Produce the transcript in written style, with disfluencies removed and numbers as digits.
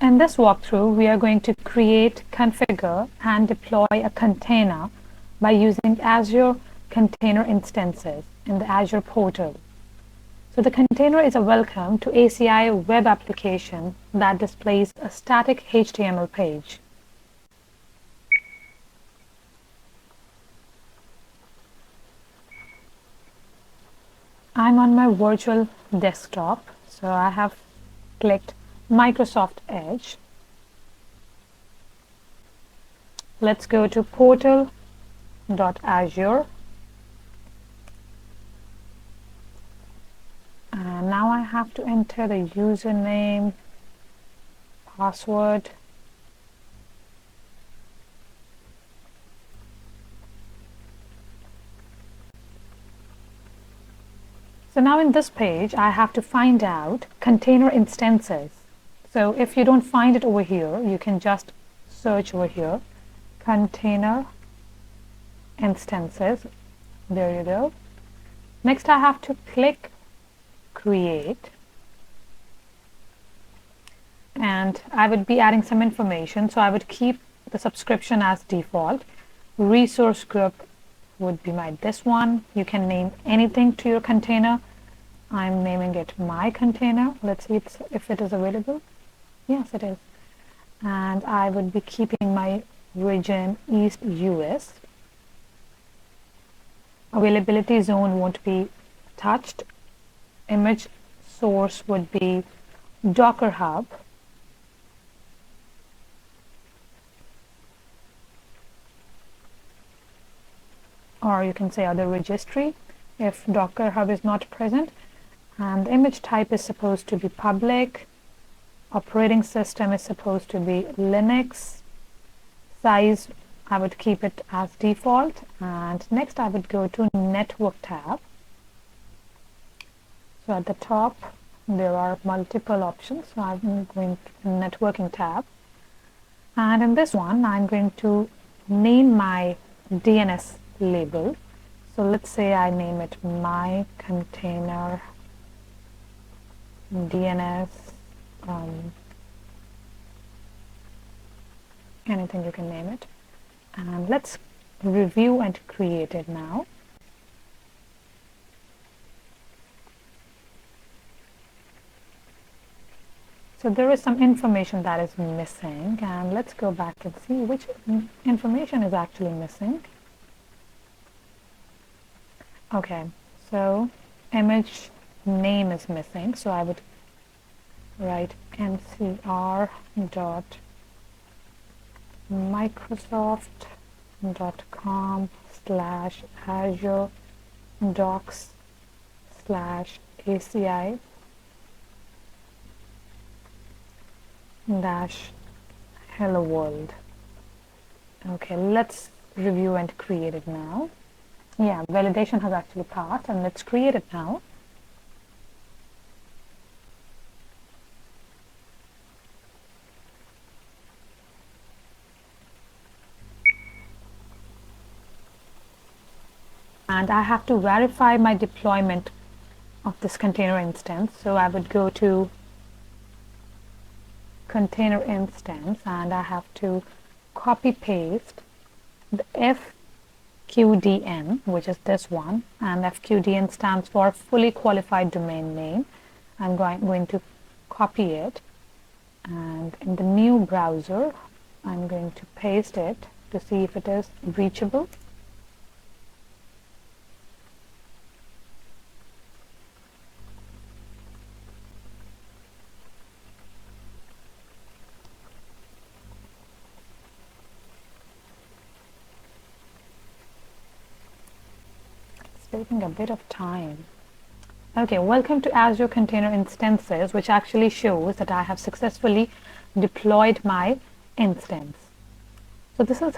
In this walkthrough, we are going to create, configure, and deploy a container by using Azure Container Instances in the Azure portal. So the container is a welcome to ACI web application that displays a static HTML page. I'm on my virtual desktop, so I have clicked Microsoft Edge. Let's go to portal.azure. And now I have to enter the username, password. So now in this page, I have to find out container instances. So if you don't find it over here, you can just search over here, container instances. There you go. Next, I have to click create. And I would be adding some information. So I would keep the subscription as default. Resource group would be this one. You can name anything to your container. I'm naming it my container. Let's see if it is available. Yes, it is. And I would be keeping my region East US. Availability zone won't be touched. Image source would be Docker Hub. Or you can say other registry if Docker Hub is not present. And the image type is supposed to be public. Operating system is supposed to be Linux. Size, I would keep it as default. And next I would go to Network tab. So at the top there are multiple options. So I'm going to Networking tab. And in this one I'm going to name my DNS label. So let's say I name it my container DNS, anything you can name it. And let's review and create it now. So there is some information that is missing, and let's go back and see which information is actually missing. Okay, so image name is missing, so I would write ncr.microsoft.com/azure docs/ACI hello world. Okay, let's review and create it now. Yeah, validation has actually passed, and let's create it now. And I have to verify my deployment of this container instance. So I would go to container instance, and I have to copy paste the FQDN, which is this one, and FQDN stands for fully qualified domain name. I'm going to copy it, and in the new browser I'm going to paste it to see if it is reachable. Taking a bit of time. Okay, welcome to Azure Container Instances, which actually shows that I have successfully deployed my instance. So this is